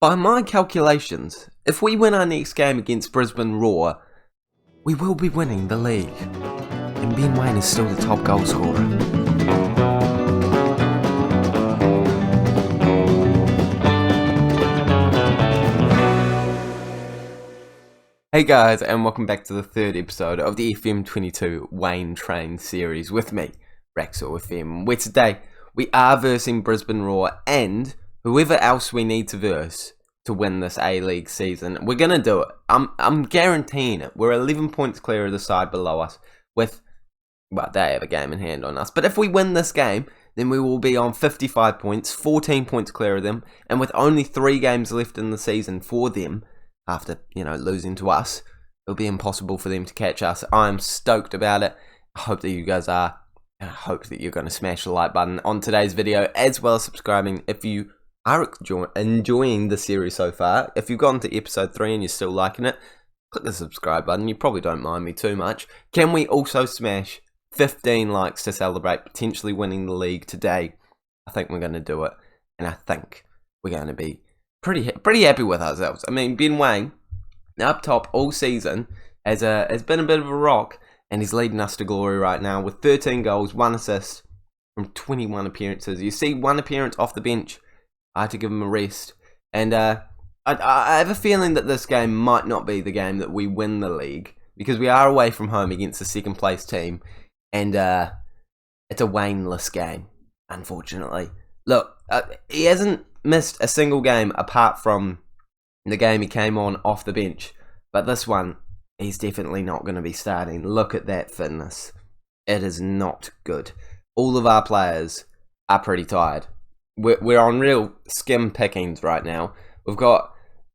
By my calculations, if we win our next game against Brisbane Roar, we will be winning the league. And Ben Waine is still the top goal scorer. Hey guys, and welcome back to the third episode of the FM22 Waine Train series with me, Raxor FM, where today we are versing Brisbane Roar and whoever else we need to verse to win this A-League season. We're going to do it. I'm guaranteeing it. We're 11 points clear of the side below us with, well, they have a game in hand on us. But if we win this game, then we will be on 55 points, 14 points clear of them, and with only 3 games left in the season for them, after, losing to us, it'll be impossible for them to catch us. I'm stoked about it. I hope that you guys are. And I hope that you're going to smash the like button on today's video, as well as subscribing if you are enjoying the series so far. If you've gone to episode 3 and you're still liking it, click the subscribe button. You probably don't mind me too much. Can we also smash 15 likes to celebrate potentially winning the league today? I think we're going to do it. And I think we're going to be pretty happy with ourselves. I mean, Ben Waine, up top all season, has been a bit of a rock, and he's leading us to glory right now with 13 goals, 1 assist from 21 appearances. You see, 1 appearance off the bench. I had to give him a rest. And I have a feeling that this game might not be the game that we win the league, because we are away from home against the second place team, and it's a Waine-less game, unfortunately. Look, he hasn't missed a single game apart from the game he came on off the bench. But this one, he's definitely not going to be starting. Look at that fitness. It is not good. All of our players are pretty tired. We're on real skim pickings right now. We've got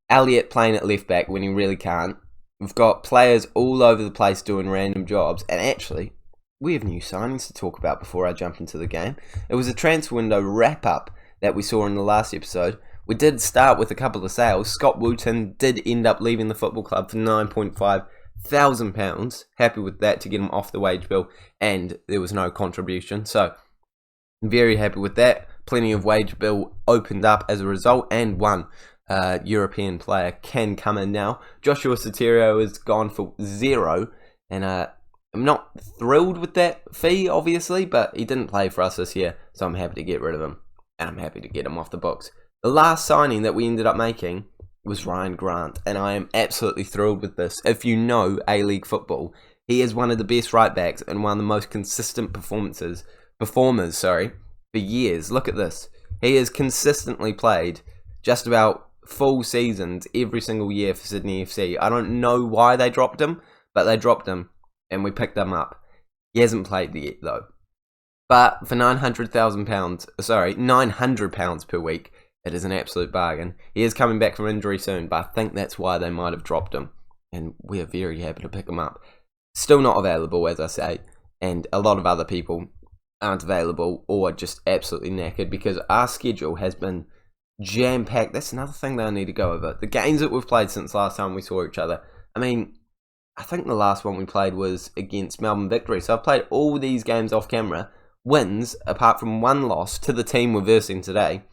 Elliott playing at left back when he really can't. We've got players all over the place doing random jobs. And actually, we have new signings to talk about before I jump into the game. It was a transfer window wrap-up that we saw in the last episode. We did start with a couple of sales. Scott Wooten did end up leaving the football club for £9,500. Happy with that to get him off the wage bill, and there was no contribution. So, very happy with that. Plenty of wage bill opened up as a result, and one European player can come in now. Joshua Seria is gone for 0, and I'm not thrilled with that fee, obviously, but he didn't play for us this year, so I'm happy to get rid of him. And I'm happy to get him off the books. The last signing that we ended up making was Ryan Grant, and I am absolutely thrilled with this. If you know A-League football, he is one of the best right backs and one of the most consistent performers, for years. Look at this. He has consistently played just about full seasons every single year for Sydney FC. I don't know why they dropped him, but they dropped him, and we picked him up. He hasn't played yet, though. But for £900 per week, it is an absolute bargain. He is coming back from injury soon, but I think that's why they might have dropped him. And we are very happy to pick him up. Still not available, as I say. And a lot of other people aren't available or just absolutely knackered, because our schedule has been jam-packed. That's another thing that I need to go over. The games that we've played since last time we saw each other. I mean, I think the last one we played was against Melbourne Victory. So I've played all these games off camera. Wins, apart from 1 loss to the team we're versing today,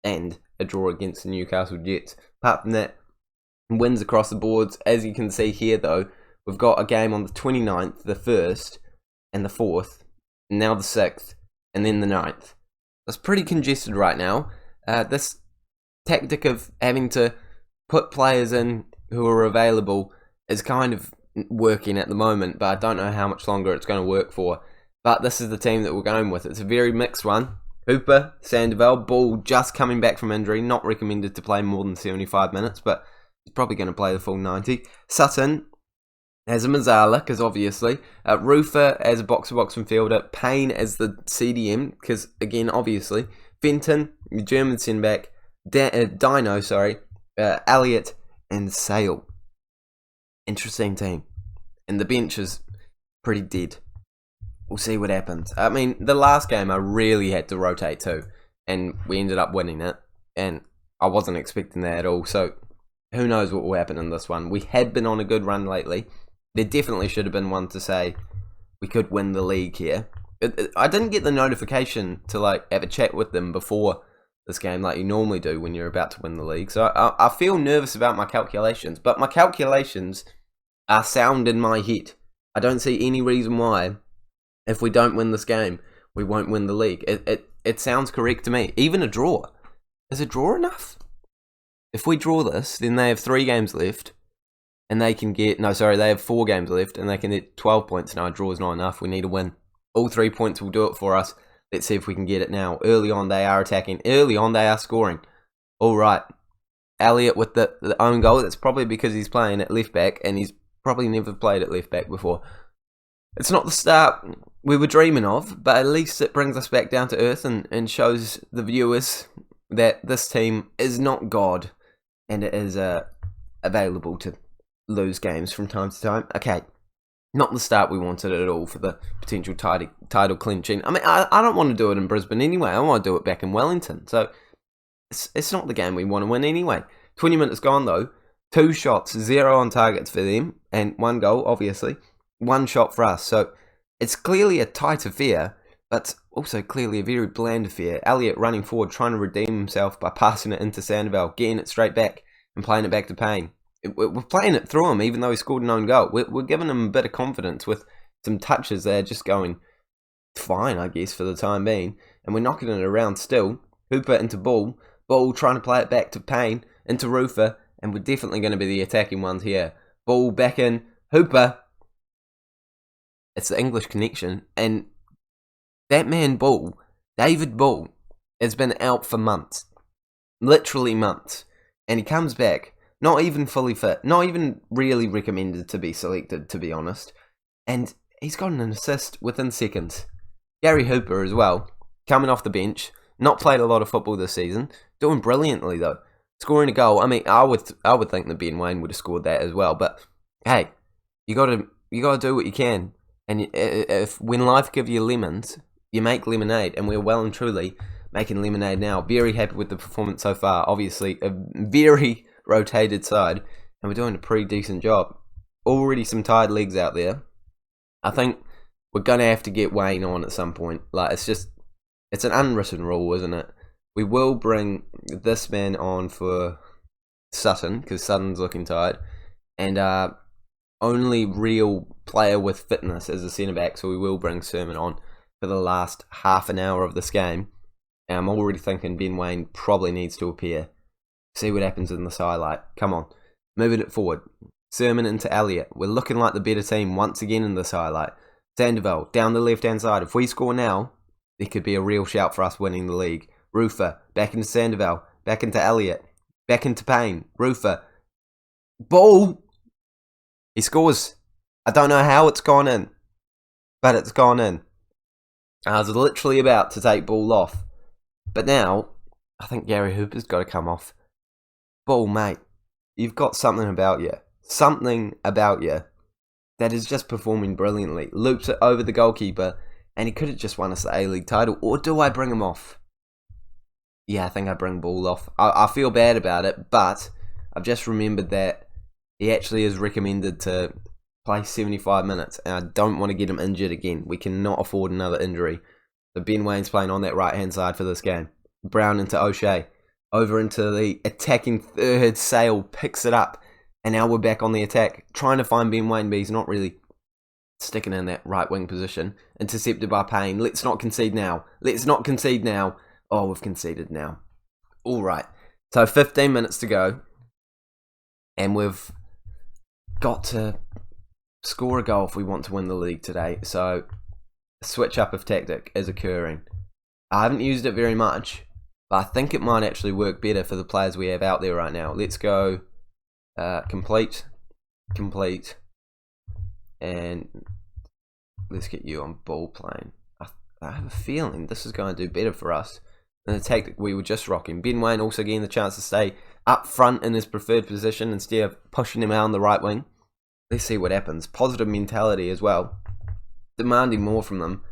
and a draw against the Newcastle Jets. Apart from that, wins across the boards. As you can see here, though, we've got a game on the 29th, the 1st, and the 4th, and now the 6th, and then the 9th. It's pretty congested right now. This tactic of having to put players in who are available is kind of working at the moment, but I don't know how much longer it's going to work for. But this is the team that we're going with. It's a very mixed one. Hooper, Sandoval, Ball just coming back from injury. Not recommended to play more than 75 minutes, but he's probably going to play the full 90. Sutton as a Mazzala, because obviously. Rufer as a box-to-box midfielder. Payne as the CDM, because again, obviously. Fenton, the German centre-back. Elliott, and Sale. Interesting team. And the bench is pretty dead. We'll see what happens. I mean, the last game I really had to rotate too, and we ended up winning it, and I wasn't expecting that at all, so who knows what will happen in this one. We had been on a good run lately. There definitely should have been one to say we could win the league here. I didn't get the notification to have a chat with them before this game like you normally do when you're about to win the league. So I feel nervous about my calculations, but my calculations are sound in my head. I don't see any reason why, if we don't win this game, we won't win the league. It sounds correct to me. Even a draw. Is a draw enough? If we draw this, then they have 3 games left, and they can get... No, sorry, they have 4 games left, and they can get 12 points. No, a draw is not enough. We need a win. All 3 points will do it for us. Let's see if we can get it now. Early on, they are attacking. Early on, they are scoring. All right. Elliott with the own goal. That's probably because he's playing at left back, and he's probably never played at left back before. It's not the start we were dreaming of, but at least it brings us back down to earth and shows the viewers that this team is not God, and it is available to lose games from time to time. Okay. Not the start we wanted at all for the potential title clinching. I mean, I don't want to do it in Brisbane anyway. I want to do it back in Wellington. So, it's not the game we want to win anyway. 20 minutes gone, though. 2 shots, 0 on targets for them, and 1 goal, obviously. 1 shot for us. So, it's clearly a tight affair, but also clearly a very bland affair. Elliott running forward, trying to redeem himself by passing it into Sandoval, getting it straight back, and playing it back to Payne. We're playing it through him, even though he scored an own goal. We're giving him a bit of confidence with some touches there, just going fine, I guess, for the time being. And we're knocking it around still. Hooper into Ball. Ball trying to play it back to Payne, into Rufer. And we're definitely going to be the attacking ones here. Ball back in. Hooper. It's the English connection. And that man Ball, David Ball, has been out for months. Literally months. And he comes back. Not even fully fit. Not even really recommended to be selected, to be honest. And he's got an assist within seconds. Gary Hooper as well. Coming off the bench. Not played a lot of football this season. Doing brilliantly though. Scoring a goal. I mean, I would think that Ben Waine would have scored that as well. But hey, you gotta do what you can. And if when life gives you lemons, you make lemonade. And we're well and truly making lemonade now. Very happy with the performance so far. Obviously, a very rotated side, and we're doing a pretty decent job. Already some tired legs out there. I think we're gonna have to get Waine on at some point. Like, it's an unwritten rule, isn't it? We will bring this man on for Sutton, because Sutton's looking tired, and only real player with fitness as a centre-back, so we will bring Sermon on for the last half an hour of this game. And I'm already thinking Ben Waine probably needs to appear. See what happens in this highlight. Come on. Moving it forward. Sermon into Elliott. We're looking like the better team once again in this highlight. Sandoval down the left-hand side. If we score now, there could be a real shout for us winning the league. Rufer. Back into Sandoval. Back into Elliott. Back into Payne. Rufer. Ball! He scores. I don't know how it's gone in. But it's gone in. I was literally about to take Ball off. But now, I think Gary Hooper's got to come off. Ball, mate, you've got something about you. Something about you that is just performing brilliantly. Loops it over the goalkeeper, and he could have just won us the A-League title. Or do I bring him off? Yeah, I think I bring Ball off. I feel bad about it, but I've just remembered that he actually is recommended to play 75 minutes, and I don't want to get him injured again. We cannot afford another injury. So Ben Waine's playing on that right-hand side for this game. Brown into O'Shea. Over into the attacking third. Sale picks it up. And now we're back on the attack. Trying to find Ben Waine, but he's not really sticking in that right wing position. Intercepted by Payne. Let's not concede now. Let's not concede now. Oh, we've conceded now. Alright. So 15 minutes to go. And we've got to score a goal if we want to win the league today. So a switch up of tactic is occurring. I haven't used it very much. But I think it might actually work better for the players we have out there right now. Let's go complete, and let's get you on ball playing. I have a feeling this is going to do better for us than the tactic we were just rocking. Ben Waine also getting the chance to stay up front in his preferred position instead of pushing him out on the right wing. Let's see what happens. Positive mentality as well. Demanding more from them.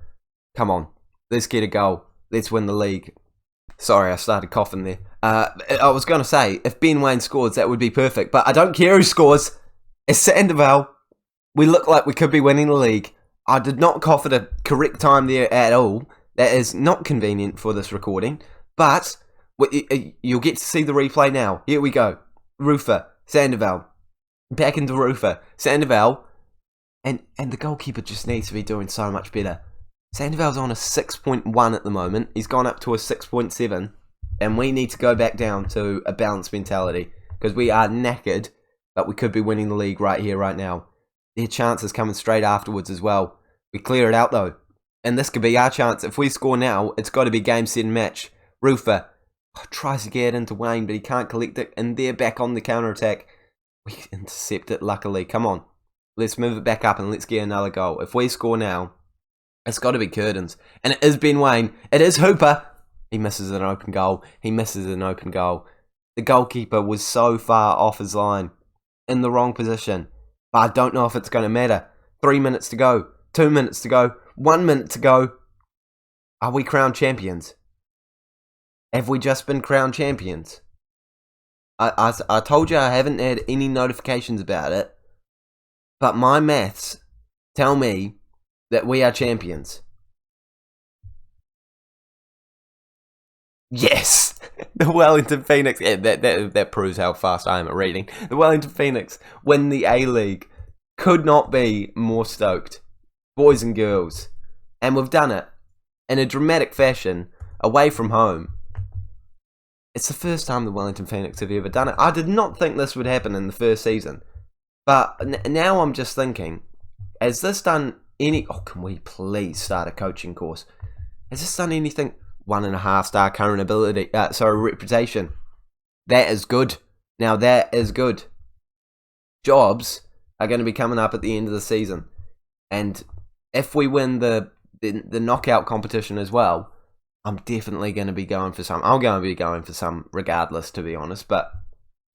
Come on, let's get a goal. Let's win the league. Sorry, I started coughing there. I was going to say, if Ben Waine scores, that would be perfect. But I don't care who scores. It's Sandoval. We look like we could be winning the league. I did not cough at a correct time there at all. That is not convenient for this recording. But You'll get to see the replay now. Here we go. Rufer, Sandoval, back into Rufer, Sandoval, and the goalkeeper just needs to be doing so much better. Sandoval's on a 6.1 at the moment. He's gone up to a 6.7, and we need to go back down to a balanced mentality because we are knackered, but we could be winning the league right here, right now. Their chance is coming straight afterwards as well. We clear it out though, and this could be our chance. If we score now, it's got to be game, set, and match. Rufer tries to get into Waine, but he can't collect it, and they're back on the counter-attack. We intercept it, luckily. Come on. Let's move it back up, and let's get another goal. If we score now, it's got to be curtains. And it is Ben Waine. It is Hooper. He misses an open goal. He misses an open goal. The goalkeeper was so far off his line, in the wrong position. But I don't know if it's going to matter. 3 minutes to go. 2 minutes to go. 1 minute to go. Are we crowned champions? Have we just been crowned champions? I told you I haven't had any notifications about it, but my maths tell me that we are champions. Yes! The Wellington Phoenix, yeah, that proves how fast I am at reading. The Wellington Phoenix win the A-League. Could not be more stoked. Boys and girls. And we've done it in a dramatic fashion, away from home. It's the first time the Wellington Phoenix have ever done it. I did not think this would happen in the first season. But now I'm just thinking, has this done any... Oh, can we please start a coaching course? Has this done anything... 1.5 star current ability, reputation. That is good. Now that is good. Jobs are going to be coming up at the end of the season, and if we win the knockout competition as well, I'm definitely going to be going for some. I'm going to be going for some regardless, to be honest. But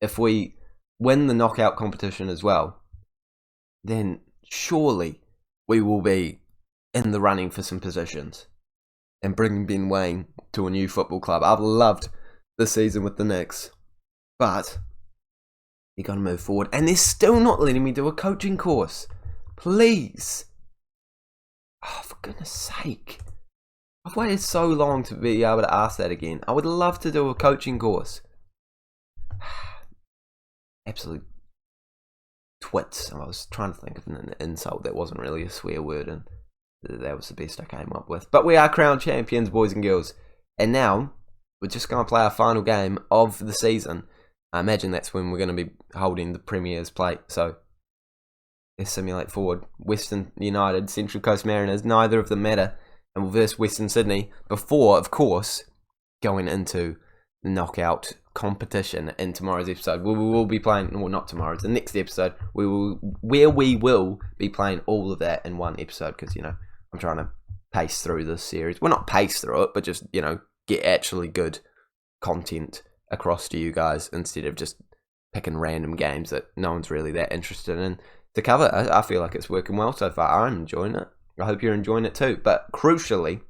if we win the knockout competition as well, then surely we will be in the running for some positions. And bringing Ben Waine to a new football club. I've loved this season with the Knicks. But you got to move forward. And they're still not letting me do a coaching course. Please. Oh, for goodness sake. I've waited so long to be able to ask that again. I would love to do a coaching course. Absolute twits. I was trying to think of an insult that wasn't really a swear word, and that was the best I came up with. But we are crowned champions, boys and girls. And now, we're just going to play our final game of the season. I imagine that's when we're going to be holding the Premier's plate. So, let's simulate forward. Western United, Central Coast Mariners, neither of them matter. And we'll verse Western Sydney before, of course, going into the knockout competition in tomorrow's episode. We will be playing, well, not tomorrow, it's the next episode, where we will be playing all of that in one episode, because, you know, I'm trying to pace through this series. Well, not pace through it, but just, you know, get actually good content across to you guys instead of just picking random games that no one's really that interested in to cover. I feel like it's working well so far. I'm enjoying it. I hope you're enjoying it too. But crucially,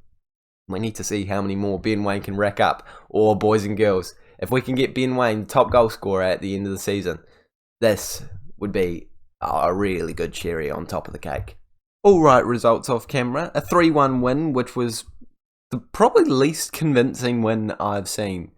we need to see how many more Ben Waine can rack up, or boys and girls. If we can get Ben Waine top goal scorer at the end of the season, this would be a really good cherry on top of the cake. Alright, results off camera. A 3-1 win, which was the probably least convincing win I've seen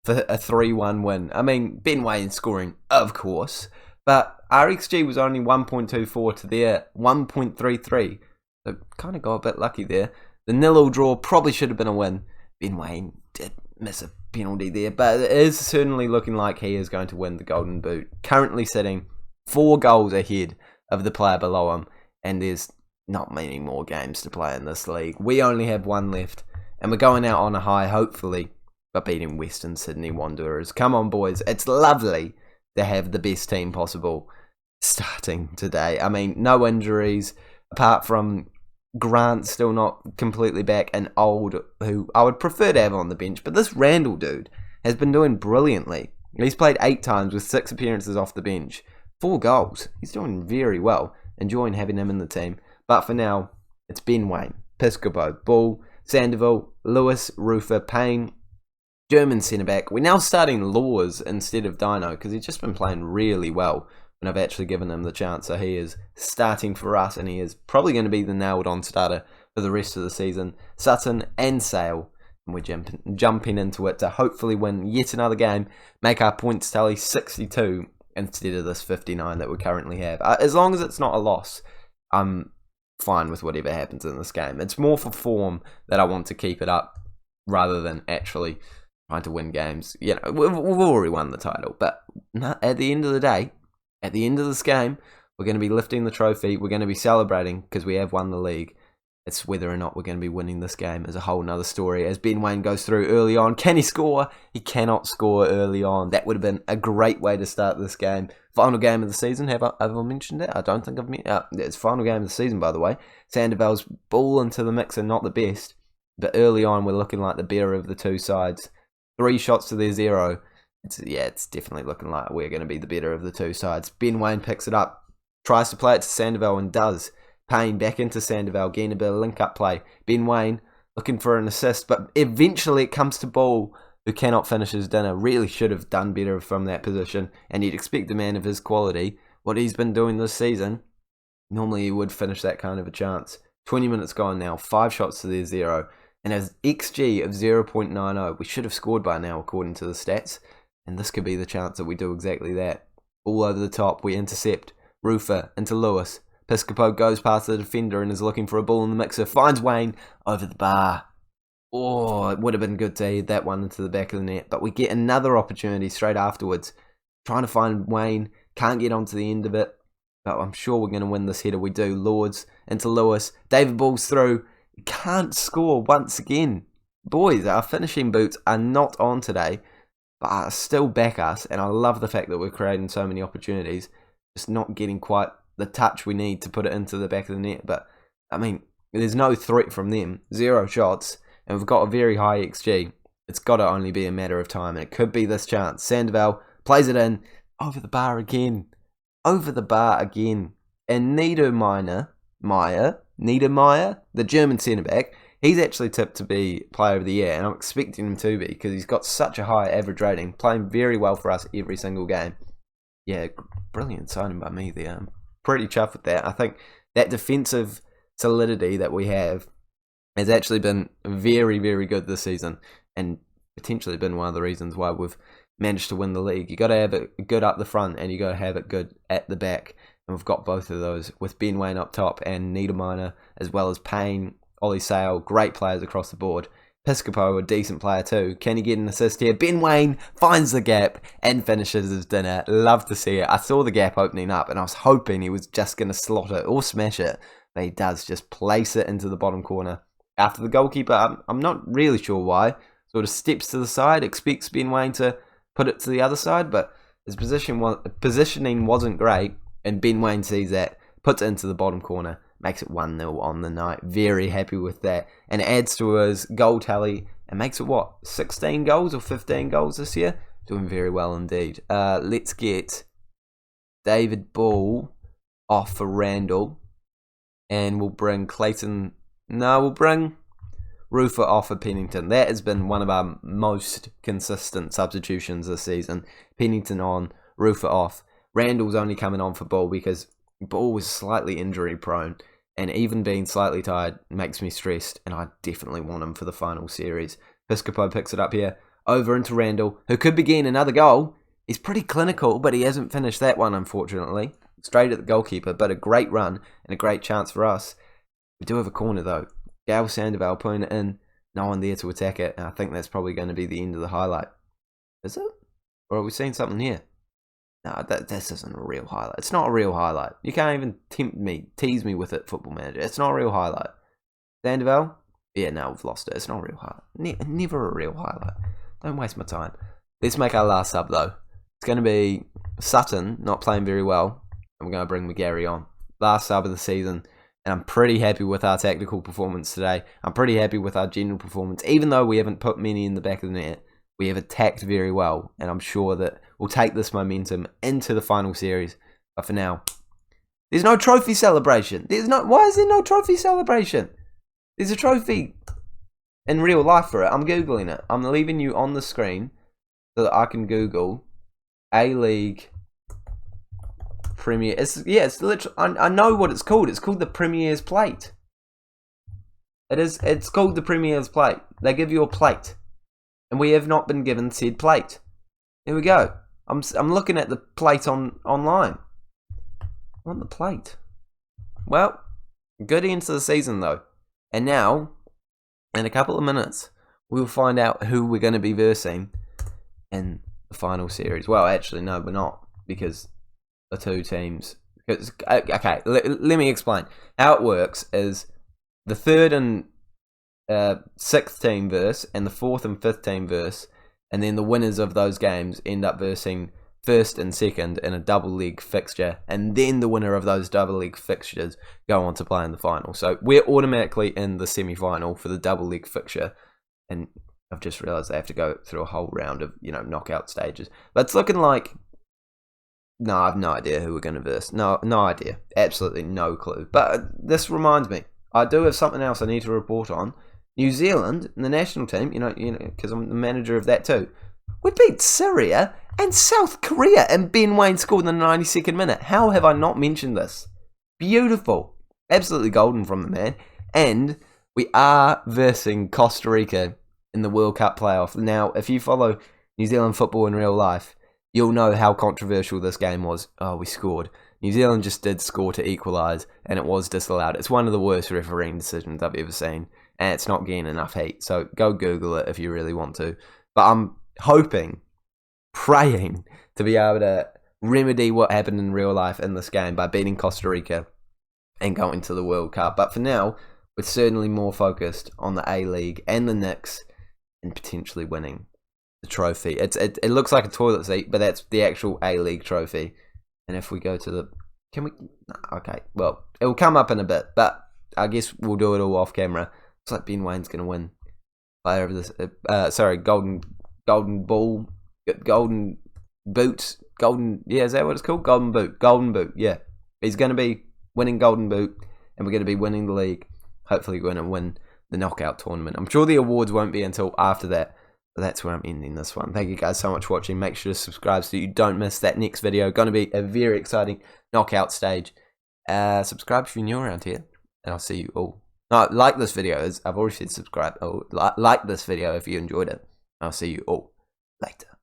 for a 3-1 win. I mean, Ben Waine scoring, of course, but our XG was only 1.24 to their 1.33. So kind of got a bit lucky there. The 0-0 draw probably should have been a win. Ben Waine did miss a penalty there, but it is certainly looking like he is going to win the Golden Boot. Currently sitting 4 goals ahead of the player below him, and there's not many more games to play in this league. We only have 1 left, and we're going out on a high, hopefully, but beating Western Sydney Wanderers. Come on, boys. It's lovely to have the best team possible starting today. I mean, no injuries, apart from Grant still not completely back, and Old, who I would prefer to have on the bench. But this Randall dude has been doing brilliantly. He's played 8 times with 6 appearances off the bench. 4 goals. He's doing very well. Enjoying having him in the team. But for now, it's Ben Waine, Piscopo, Bull, Sandoval, Lewis, Rufer, Payne, German centre-back. We're now starting Laws instead of Dino, because he's just been playing really well when I've actually given him the chance. So he is starting for us, and he is probably going to be the nailed-on starter for the rest of the season. Sutton and Sale And we're jumping into it to hopefully win yet another game, make our points tally 62 instead of this 59 that we currently have. As long as it's not a loss, I'm fine with whatever happens in this game. It's more for form that I want to keep it up rather than actually trying to win games. You know, we've already won the title, but at the end of the day, at the end of this game, we're going to be lifting the trophy. We're going to be celebrating because we have won the league. It's whether or not we're going to be winning this game is a whole nother story. As Ben Waine goes through early on, can he score? He cannot score early on. That would have been a great way to start this game. Final game of the season. Have I mentioned it? I don't think I've mentioned it. It's final game of the season, by the way. Sandoval's ball into the mix and not the best. But early on, we're looking like the better of the two sides. 3 shots to their 0. It's definitely looking like we're going to be the better of the two sides. Ben Waine picks it up, tries to play it to Sandoval and does. Payne back into Sandoval, getting a bit of link-up play. Ben Waine looking for an assist, but eventually it comes to Ball, who cannot finish his dinner. Really should have done better from that position, and you'd expect a man of his quality, what he's been doing this season, normally he would finish that kind of a chance. 20 minutes gone now, 5 shots to their 0, and has XG of 0.90. We should have scored by now, according to the stats, and this could be the chance that we do exactly that. All over the top, we intercept. Rufer into Lewis. Piscopo goes past the defender and is looking for a ball in the mixer. Finds Waine over the bar. Oh, it would have been good to head that one into the back of the net. But we get another opportunity straight afterwards. Trying to find Waine. Can't get onto the end of it. But I'm sure we're going to win this header. We do. Lords into Lewis. David Ball's through. Can't score once again. Boys, our finishing boots are not on today. But are still back us. And I love the fact that we're creating so many opportunities. Just not getting quite the touch we need to put it into the back of the net. But, I mean, there's no threat from them. 0 shots. And we've got a very high XG. It's got to only be a matter of time. And it could be this chance. Sandoval plays it in. Over the bar again. Over the bar again. And Niedermeyer, the German centre-back, he's actually tipped to be Player of the Year. And I'm expecting him to be. Because he's got such a high average rating. Playing very well for us every single game. Yeah, brilliant signing by me there. Pretty chuffed with that. I think that defensive solidity that we have has actually been very, very good this season, and potentially been one of the reasons why we've managed to win the league. You got to have it good up the front, and you got to have it good at the back, and we've got both of those with Ben Waine up top and Niedermeyer, as well as Payne, Ollie Sale, great players across the board. Piscopo, a decent player too. Can he get an assist here? Ben Waine finds the gap and finishes his dinner. Love to see it. I saw the gap opening up and I was hoping he was just going to slot it or smash it. But he does just place it into the bottom corner. After the goalkeeper, I'm not really sure why, sort of steps to the side, expects Ben Waine to put it to the other side, but his positioning wasn't great, and Ben Waine sees that, puts it into the bottom corner. Makes it 1-0 on the night. Very happy with that. And adds to his goal tally. And makes it, 16 goals or 15 goals this year? Doing very well indeed. Let's get David Ball off for Randall. And we'll bring Clayton... No, we'll bring Rufer off for Pennington. That has been one of our most consistent substitutions this season. Pennington on, Rufer off. Randall's only coming on for Ball because... Ball was slightly injury prone, and even being slightly tired makes me stressed, and I definitely want him for the final series. Piscopo picks it up here, over into Randall, who could be getting another goal. He's pretty clinical, but he hasn't finished that one, unfortunately. Straight at the goalkeeper, but a great run and a great chance for us. We do have a corner, though. Gal Sandoval putting it in, no one there to attack it, and I think that's probably going to be the end of the highlight. Is it? Or are we seeing something here? No, this isn't a real highlight. It's not a real highlight. You can't even tease me with it, Football Manager. It's not a real highlight. Sandoval? Yeah, no, we've lost it. It's not a real highlight. Never a real highlight. Don't waste my time. Let's make our last sub, though. It's going to be Sutton, not playing very well. And we're going to bring McGarry on. Last sub of the season. And I'm pretty happy with our tactical performance today. I'm pretty happy with our general performance. Even though we haven't put many in the back of the net, we have attacked very well. And I'm sure that we'll take this momentum into the final series. But for now, there's no trophy celebration. Why is there no trophy celebration? There's a trophy in real life for it. I'm Googling it. I'm leaving you on the screen so that I can Google A-League Premier. It's literally, I know what it's called. It's called the Premier's Plate. It's called the Premier's Plate. They give you a plate, and we have not been given said plate. Here we go. I'm looking at the plate online. I want the plate. Well, good end to the season though, and now in a couple of minutes we'll find out who we're going to be versing in the final series. Well, actually, no, we're not, because the two teams. Okay, let me explain. How it works is the third and sixth team verse, and the fourth and fifth team verse, and then the winners of those games end up versing first and second in a double leg fixture, and then the winner of those double leg fixtures go on to play in the final. So we're automatically in the semi-final for the double leg fixture, and I've just realised they have to go through a whole round of knockout stages. But it's looking like, no, I have no idea who we're going to verse. No idea, absolutely no clue. But this reminds me, I do have something else I need to report on. New Zealand and the national team, because I'm the manager of that too. We beat Seria and South Korea, and Ben Waine scored in the 92nd minute. How have I not mentioned this? Beautiful. Absolutely golden from the man. And we are versing Costa Rica in the World Cup playoff. Now, if you follow New Zealand football in real life, you'll know how controversial this game was. Oh, we scored. New Zealand just did score to equalise, and it was disallowed. It's one of the worst refereeing decisions I've ever seen, and it's not getting enough heat. So go Google it if you really want to. But I'm hoping, praying to be able to remedy what happened in real life in this game by beating Costa Rica and going to the World Cup. But for now, we're certainly more focused on the A-League and the Knicks and potentially winning the trophy. It looks like a toilet seat, but that's the actual A-League trophy. And if we go to the... Can we... Okay, well, it will come up in a bit, but I guess we'll do it all off camera. Looks like Ben Waine's going to win. Player of this... golden ball... Golden boot... Golden... Yeah, is that what it's called? Golden boot. Golden boot, yeah. He's going to be winning golden boot, and we're going to be winning the league. Hopefully we're going to win the knockout tournament. I'm sure the awards won't be until after that. But that's where I'm ending this one. Thank you guys so much for watching. Make sure to subscribe so you don't miss that next video. Going to be a very exciting knockout stage. Subscribe if you're new around here. And I'll see you all. No, like this video. I've already said subscribe. Oh, like this video if you enjoyed it. I'll see you all later.